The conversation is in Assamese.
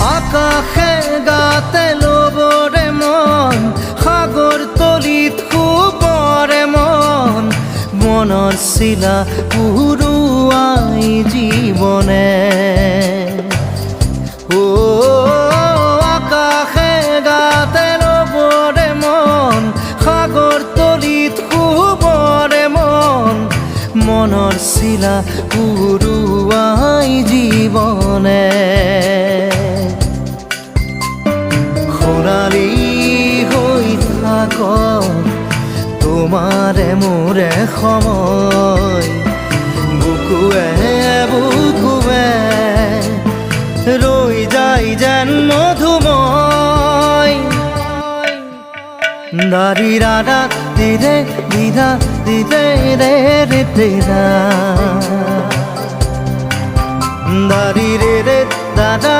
আকাশে গাতে ল'বৰে মন সাগৰ তলিত শুবৰে মন মনৰ চিলা উৰুৱাই জীৱনে আকাশে গাতে ল'বৰে মন সাগৰ তলিত শুবৰে মন মনৰ চিলা উৰুৱাই জীৱনে সোণালী হৈ থাকক তোমাৰে মোৰে সময় বুকুৱে বুকুৱে ৰৈ যায় যেন মধুময় দাৰি ৰাধা দিৰে দিদা দিদে ৰে ৰে দিদা দাৰি ৰে ৰে দাদা